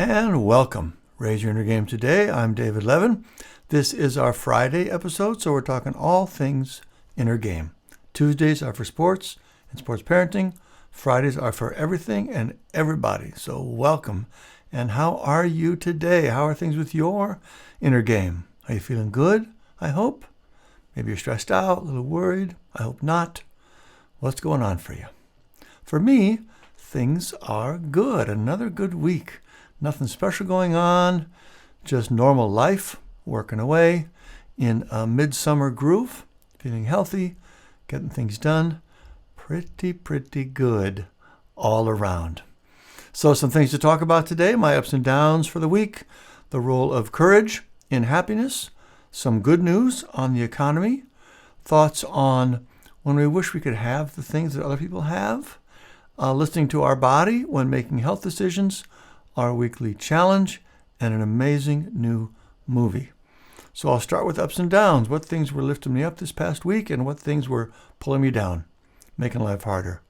And welcome. Raise Your Inner Game today. I'm David Levin. This is our Friday episode, so we're talking all things inner game. Tuesdays are for sports and sports parenting. Fridays are for everything and everybody. So welcome. And how are you today? How are things with your inner game? Are you feeling good? I hope. Maybe you're stressed out, a little worried. I hope not. What's going on for you? For me, things are good. Another good week. Nothing special going on, just normal life, working away in a midsummer groove, feeling healthy, getting things done. Pretty good all around. So some things to talk about today, my ups and downs for the week, the role of courage in happiness, some good news on the economy, thoughts on when we wish we could have the things that other people have, listening to our body when making health decisions, our weekly challenge, and an amazing new movie. So I'll start with ups and downs. What things were lifting me up this past week and what things were pulling me down, making life harder.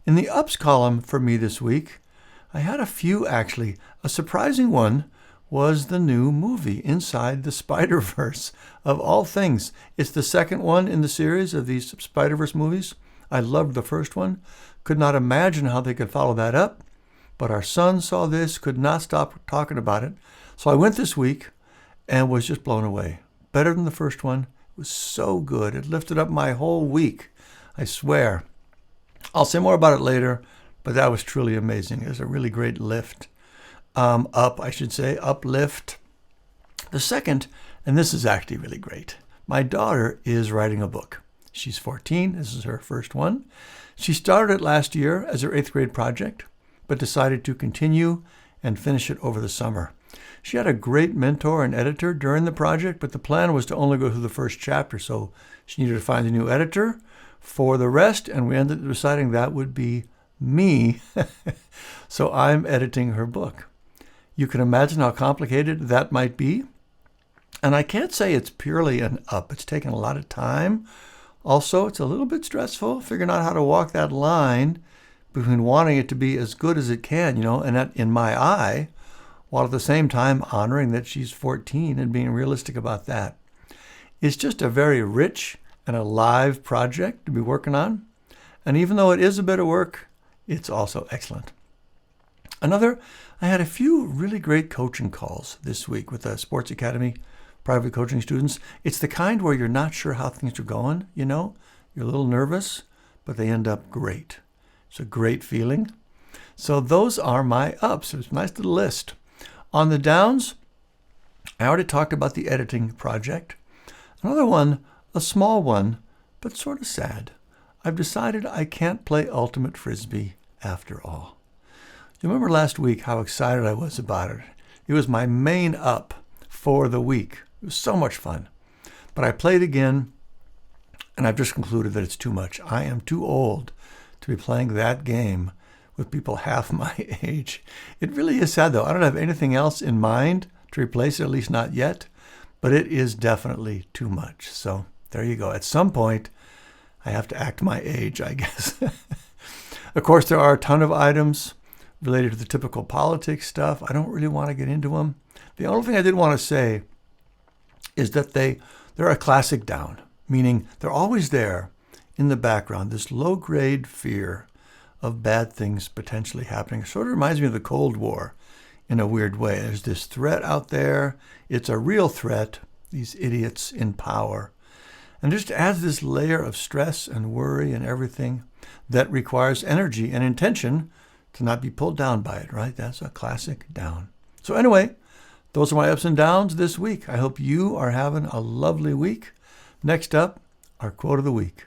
In the ups column for me this week, I had a few actually. A surprising one was the new movie, Inside the Spider-Verse. Of all things, it's the second one in the series of these Spider-Verse movies. I loved the first one. Could not imagine how they could follow that up. But our son saw this, could not stop talking about it. So I went this week and was just blown away. Better than the first one. It was so good. It lifted up my whole week, I swear. I'll say more about it later, but that was truly amazing. It was a really great lift. Uplift. The second, and this is actually really great. My daughter is writing a book. She's 14. This is her first one. She started it last year as her 8th grade project, but decided to continue and finish it over the summer. She had a great mentor and editor during the project, but the plan was to only go through the first chapter, so she needed to find a new editor for the rest, and we ended up deciding that would be me. So I'm editing her book. You can imagine how complicated that might be. And I can't say it's purely an up. It's taken a lot of time. Also, it's a little bit stressful figuring out how to walk that line between wanting it to be as good as it can, and that in my eye, while at the same time honoring that she's 14 and being realistic about that. It's just a very rich and alive project to be working on. And even though it is a bit of work, it's also excellent. I had a few really great coaching calls this week with the Sports Academy private coaching students. It's the kind where you're not sure how things are going, You're a little nervous, but they end up great. It's a great feeling. So those are my ups. It's a nice little list. On the downs, I already talked about the editing project. Another one, a small one, but sort of sad. I've decided I can't play Ultimate Frisbee after all. You remember last week how excited I was about it? It was my main up for the week. It was so much fun. But I played again, and I've just concluded that it's too much. I am too old to be playing that game with people half my age. It really is sad, though. I don't have anything else in mind to replace it, at least not yet. But it is definitely too much. So there you go. At some point, I have to act my age, I guess. Of course, there are a ton of items related to the typical politics stuff. I don't really want to get into them. The only thing I did want to say is that they're a classic down, meaning they're always there in the background, this low-grade fear of bad things potentially happening. It sort of reminds me of the Cold War in a weird way. There's this threat out there. It's a real threat, these idiots in power. And just adds this layer of stress and worry and everything that requires energy and intention to not be pulled down by it, right? That's a classic down. So anyway, those are my ups and downs this week. I hope you are having a lovely week. Next up, our quote of the week.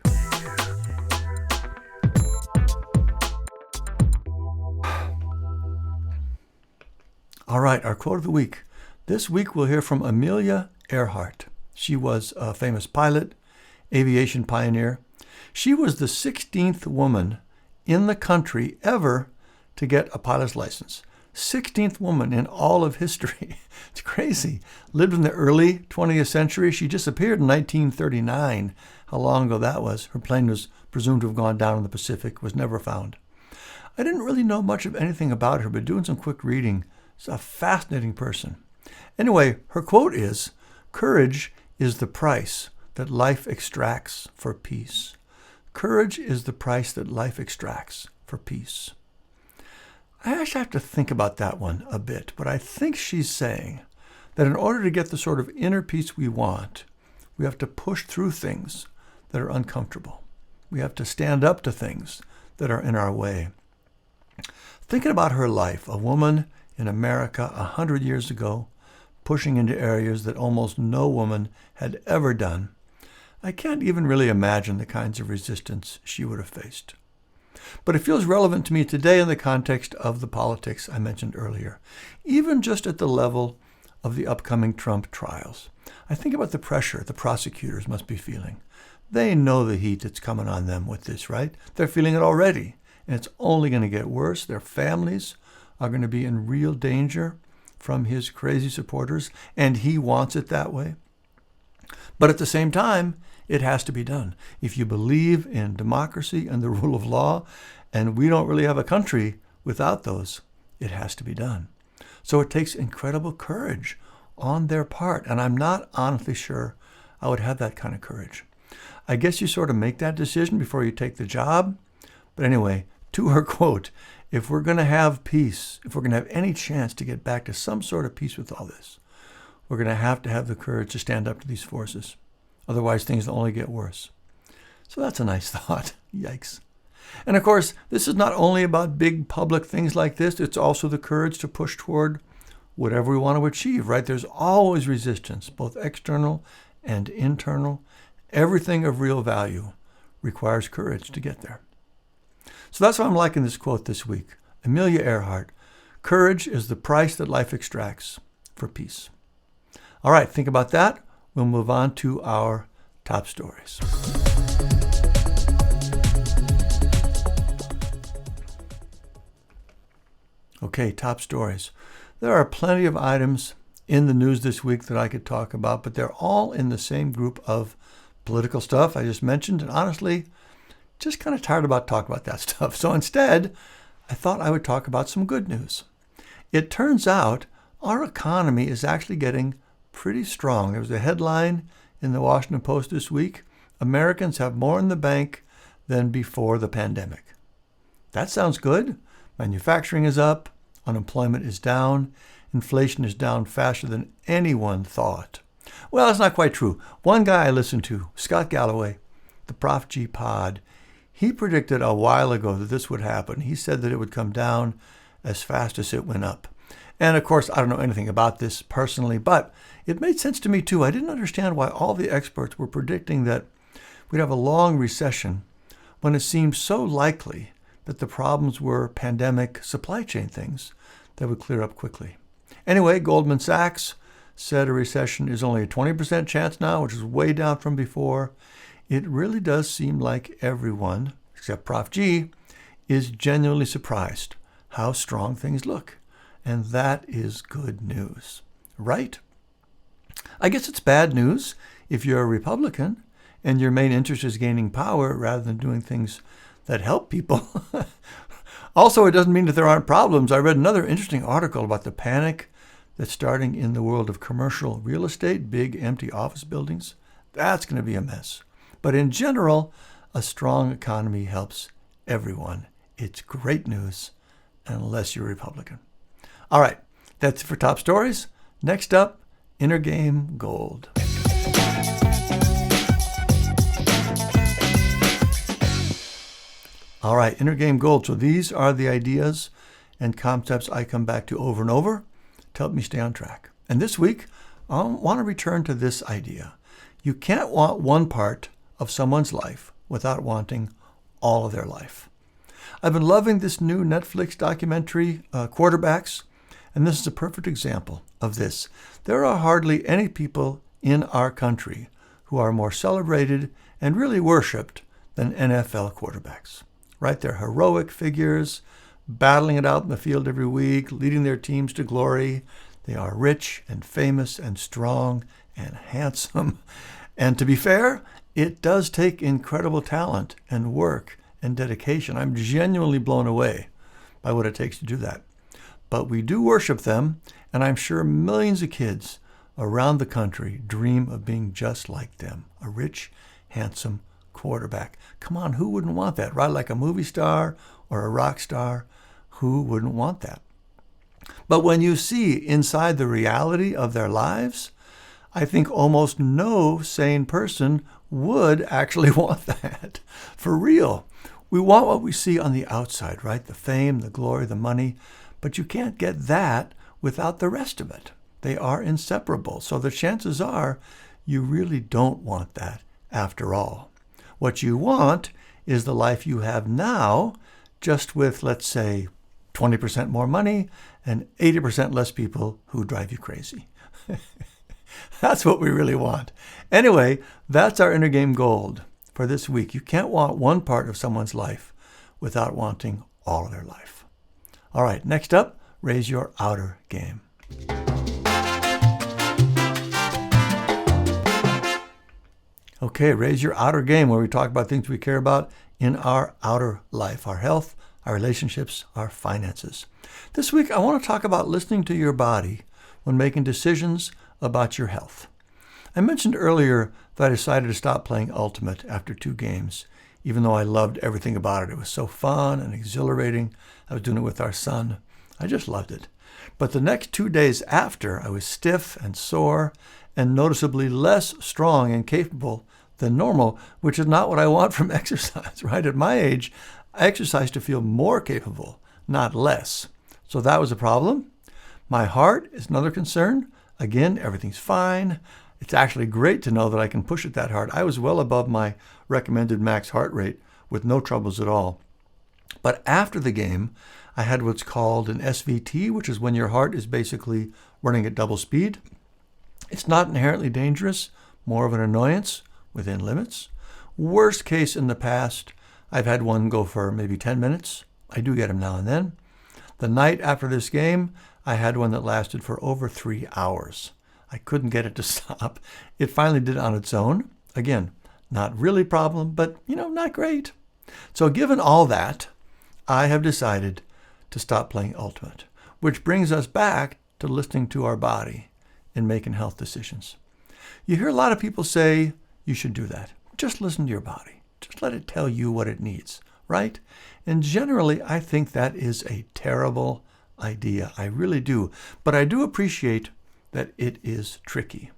All right, our quote of the week. This week we'll hear from Amelia Earhart. She was a famous pilot, aviation pioneer. She was the 16th woman in the country ever to get a pilot's license. 16th woman in all of history. It's crazy. Lived in the early 20th century. She disappeared in 1939. How long ago that was. Her plane was presumed to have gone down in the Pacific, was never found. I didn't really know much of anything about her, but doing some quick reading She's a fascinating person. Anyway, her quote is, "Courage is the price that life extracts for peace." Courage is the price that life extracts for peace. I actually have to think about that one a bit, but I think she's saying that in order to get the sort of inner peace we want, we have to push through things that are uncomfortable. We have to stand up to things that are in our way. Thinking about her life, a woman in America 100 years ago, pushing into areas that almost no woman had ever done, I can't even really imagine the kinds of resistance she would have faced. But it feels relevant to me today in the context of the politics I mentioned earlier, even just at the level of the upcoming Trump trials. I think about the pressure the prosecutors must be feeling. They know the heat that's coming on them with this, right? They're feeling it already, and it's only going to get worse. Their families are going to be in real danger from his crazy supporters, and he wants it that way. But at the same time, it has to be done. If you believe in democracy and the rule of law, and we don't really have a country without those, it has to be done. So it takes incredible courage on their part, and I'm not honestly sure I would have that kind of courage. I guess you sort of make that decision before you take the job. But anyway, to her quote, if we're going to have peace, if we're going to have any chance to get back to some sort of peace with all this, we're going to have the courage to stand up to these forces. Otherwise, things will only get worse. So that's a nice thought. Yikes. And of course, this is not only about big public things like this, it's also the courage to push toward whatever we want to achieve, right? There's always resistance, both external and internal. Everything of real value requires courage to get there. So that's why I'm liking this quote this week. Amelia Earhart, "Courage is the price that life extracts for peace." All right, think about that. We'll move on to our top stories. Okay, top stories. There are plenty of items in the news this week that I could talk about, but they're all in the same group of political stuff I just mentioned. And honestly, just kind of tired about talking about that stuff. So instead, I thought I would talk about some good news. It turns out our economy is actually getting pretty strong. There was a headline in the Washington Post this week: Americans have more in the bank than before the pandemic. That sounds good. Manufacturing is up, unemployment is down, inflation is down faster than anyone thought. Well, that's not quite true. One guy I listened to, Scott Galloway, the Prof G Pod, he predicted a while ago that this would happen. He said that it would come down as fast as it went up. And of course, I don't know anything about this personally, but it made sense to me too. I didn't understand why all the experts were predicting that we'd have a long recession when it seemed so likely that the problems were pandemic supply chain things that would clear up quickly. Anyway, Goldman Sachs said a recession is only a 20% chance now, which is way down from before. It really does seem like everyone, except Prof G, is genuinely surprised how strong things look. And that is good news, right? I guess it's bad news if you're a Republican and your main interest is gaining power rather than doing things that help people. Also, it doesn't mean that there aren't problems. I read another interesting article about the panic that's starting in the world of commercial real estate, big empty office buildings. That's going to be a mess. But in general, a strong economy helps everyone. It's great news, unless you're a Republican. All right, that's it for top stories. Next up, Inner Game Gold. All right, Inner Game Gold. So these are the ideas and concepts I come back to over and over to help me stay on track. And this week, I want to return to this idea. You can't want one part of someone's life without wanting all of their life. I've been loving this new Netflix documentary, Quarterbacks, and this is a perfect example of this. There are hardly any people in our country who are more celebrated and really worshipped than NFL quarterbacks. Right? They're heroic figures, battling it out in the field every week, leading their teams to glory. They are rich and famous and strong and handsome. And to be fair, it does take incredible talent and work and dedication. I'm genuinely blown away by what it takes to do that. but we do worship them, and I'm sure millions of kids around the country dream of being just like them, a rich, handsome quarterback. Come on, who wouldn't want that, right? Like a movie star or a rock star, who wouldn't want that? But when you see inside the reality of their lives, I think almost no sane person would actually want that. For real. We want what we see on the outside, right? The fame, the glory, the money. But you can't get that without the rest of it. They are inseparable. So the chances are you really don't want that after all. What you want is the life you have now, just with, let's say, 20% more money and 80% less people who drive you crazy. That's what we really want. Anyway, that's our Inner Game Gold for this week. You can't want one part of someone's life without wanting all of their life. All right, next up, raise your outer game. Okay, raise your outer game, where we talk about things we care about in our outer life, our health, our relationships, our finances. This week, I want to talk about listening to your body when making decisions about your health. I mentioned earlier that I decided to stop playing Ultimate after 2 games, even though I loved everything about it. It was so fun and exhilarating. I was doing it with our son. I just loved it. But the next 2 days after, I was stiff and sore and noticeably less strong and capable than normal, which is not what I want from exercise, right? At my age, I exercise to feel more capable, not less. So that was a problem. My heart is another concern. Again, everything's fine. It's actually great to know that I can push it that hard. I was well above my recommended max heart rate with no troubles at all. But after the game, I had what's called an SVT, which is when your heart is basically running at double speed. It's not inherently dangerous, more of an annoyance within limits. Worst case in the past, I've had one go for maybe 10 minutes. I do get them now and then. The night after this game, I had one that lasted for over 3 hours. I couldn't get it to stop. It finally did on its own. Again, not really a problem, but, not great. So given all that, I have decided to stop playing Ultimate, which brings us back to listening to our body in making health decisions. You hear a lot of people say you should do that. Just listen to your body. Just let it tell you what it needs, right? And generally, I think that is a terrible idea. I really do. But I do appreciate that it is tricky.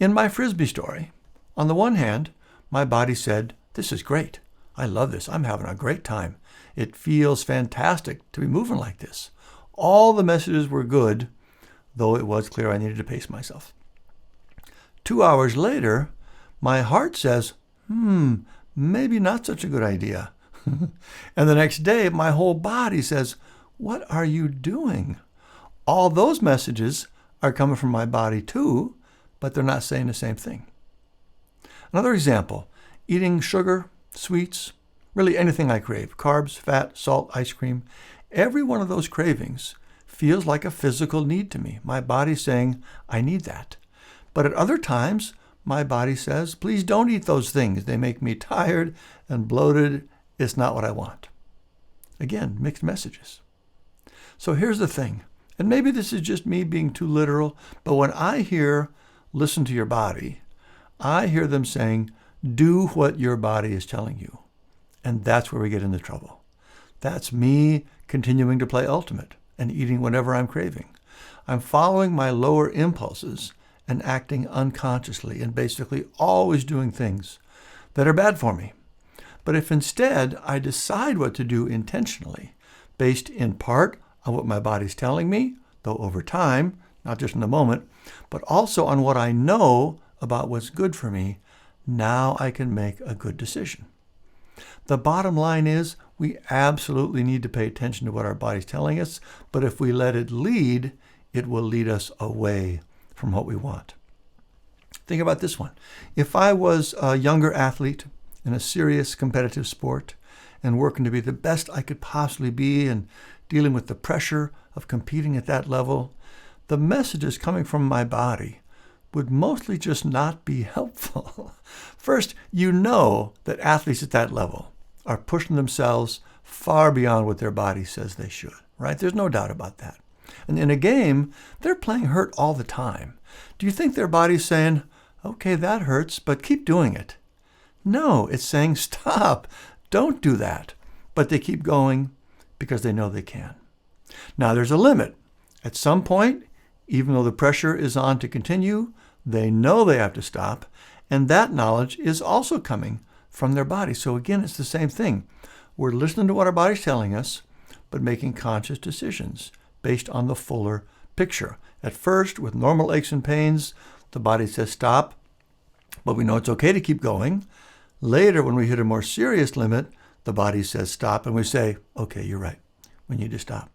In my Frisbee story, on the one hand, my body said, this is great. I love this. I'm having a great time. It feels fantastic to be moving like this. All the messages were good, though it was clear I needed to pace myself. 2 hours later, my heart says, maybe not such a good idea. And the next day, my whole body says, what are you doing? All those messages are coming from my body too, but they're not saying the same thing. Another example, eating sugar, sweets, really anything I crave, carbs, fat, salt, ice cream, every one of those cravings feels like a physical need to me. My body's saying, I need that. But at other times, my body says, please don't eat those things. They make me tired and bloated. It's not what I want. Again, mixed messages. So here's the thing, and maybe this is just me being too literal, but when I hear listen to your body, I hear them saying, do what your body is telling you. And that's where we get into trouble. That's me continuing to play Ultimate and eating whatever I'm craving. I'm following my lower impulses and acting unconsciously and basically always doing things that are bad for me. But if instead I decide what to do intentionally, based in part on what my body's telling me, though over time, not just in the moment, but also on what I know about what's good for me, now I can make a good decision. The bottom line is we absolutely need to pay attention to what our body's telling us, but if we let it lead, it will lead us away from what we want. Think about this one. If I was a younger athlete in a serious competitive sport and working to be the best I could possibly be and dealing with the pressure of competing at that level, the messages coming from my body would mostly just not be helpful. First, you know that athletes at that level are pushing themselves far beyond what their body says they should, right? There's no doubt about that. And in a game, they're playing hurt all the time. Do you think their body's saying, okay, that hurts, but keep doing it? No, it's saying, stop, don't do that. But they keep going because they know they can. Now, there's a limit. At some point, even though the pressure is on to continue, they know they have to stop, and that knowledge is also coming from their body. So again, it's the same thing. We're listening to what our body's telling us, but making conscious decisions based on the fuller picture. At first, with normal aches and pains, the body says stop, but we know it's okay to keep going. Later, when we hit a more serious limit, the body says stop, and we say, okay, you're right. We need to stop.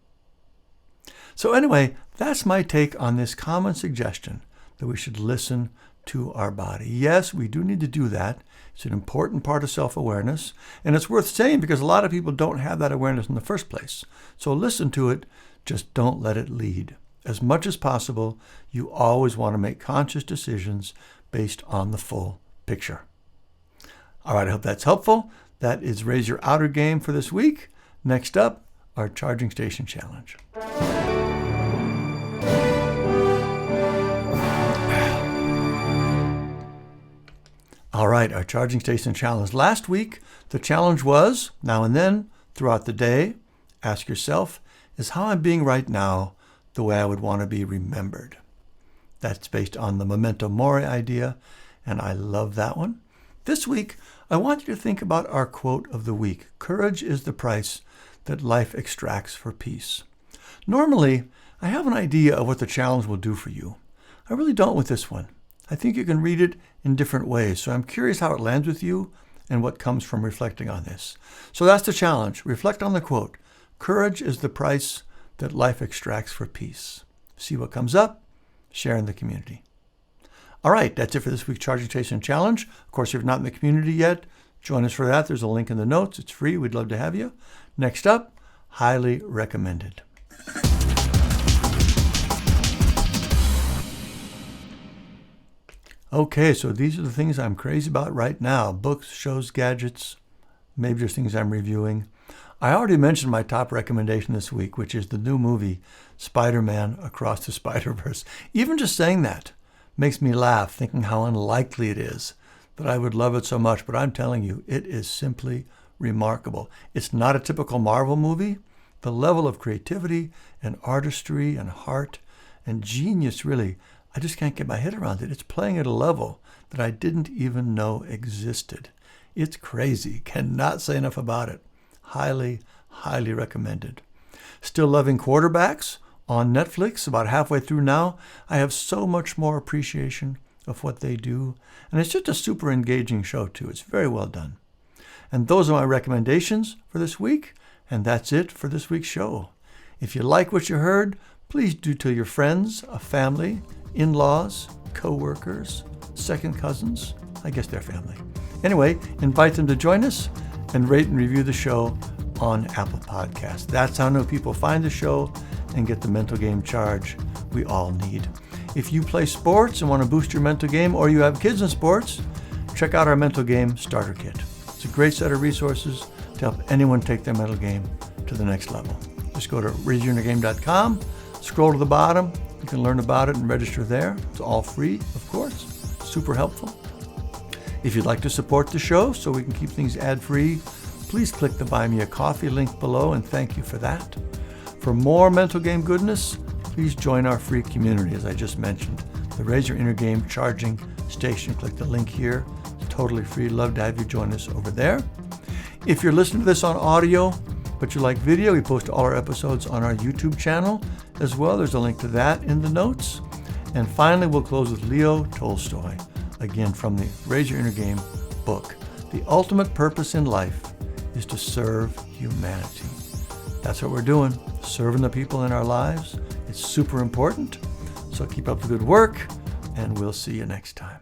So anyway, that's my take on this common suggestion that we should listen to our body. Yes, we do need to do that. It's an important part of self-awareness, and it's worth saying because a lot of people don't have that awareness in the first place. So listen to it, just don't let it lead. As much as possible, you always want to make conscious decisions based on the full picture. All right, I hope that's helpful. That is Raise Your Outer Game for this week. Next up, our Charging Station Challenge. All right, our Charging Station Challenge. Last week, the challenge was, now and then, throughout the day, ask yourself, is how I'm being right now the way I would want to be remembered? That's based on the memento mori idea, and I love that one. This week, I want you to think about our quote of the week. Courage is the price that life extracts for peace. Normally, I have an idea of what the challenge will do for you. I really don't with this one. I think you can read it in different ways, so I'm curious how it lands with you and what comes from reflecting on this. So that's the challenge. Reflect on the quote. Courage is the price that life extracts for peace. See what comes up, share in the community. All right, that's it for this week's Charging Station Challenge. Of course, if you're not in the community yet, join us for that. There's a link in the notes. It's free. We'd love to have you. Next up, highly recommended. Okay, so these are the things I'm crazy about right now. Books, shows, gadgets, maybe just things I'm reviewing. I already mentioned my top recommendation this week, which is the new movie, Spider-Man Across the Spider-Verse. Even just saying that makes me laugh, thinking how unlikely it is that I would love it so much. But I'm telling you, it is simply remarkable. It's not a typical Marvel movie. The level of creativity and artistry and heart and genius, really, I just can't get my head around it. It's playing at a level that I didn't even know existed. It's crazy. Cannot say enough about it. Highly, highly recommended. Still Loving Quarterbacks on Netflix, about halfway through now. I have so much more appreciation of what they do. And it's just a super engaging show, too. It's very well done. And those are my recommendations for this week. And that's it for this week's show. If you like what you heard, please do tell your friends, a family, in-laws, co-workers, second cousins. I guess they're family. Anyway, invite them to join us and rate and review the show on Apple Podcasts. That's how new people find the show and get the mental game charge we all need. If you play sports and want to boost your mental game, or you have kids in sports, check out our Mental Game Starter Kit. It's a great set of resources to help anyone take their mental game to the next level. Just go to raiseyourgame.com, scroll to the bottom. You can learn about it and register there. It's all free, of course. Super helpful. If you'd like to support the show so we can keep things ad-free, please click the Buy Me a Coffee link below, and thank you for that. For more mental game goodness, please join our free community, as I just mentioned, the Raise Your Inner Game Charging Station. Click the link here. It's totally free. Love to have you join us over there. If you're listening to this on audio, but you like video, we post all our episodes on our YouTube channel as well. There's a link to that in the notes. And finally, we'll close with Leo Tolstoy, again from the Raise Your Inner Game book. The ultimate purpose in life is to serve humanity. That's what we're doing, serving the people in our lives. It's super important. So keep up the good work, and we'll see you next time.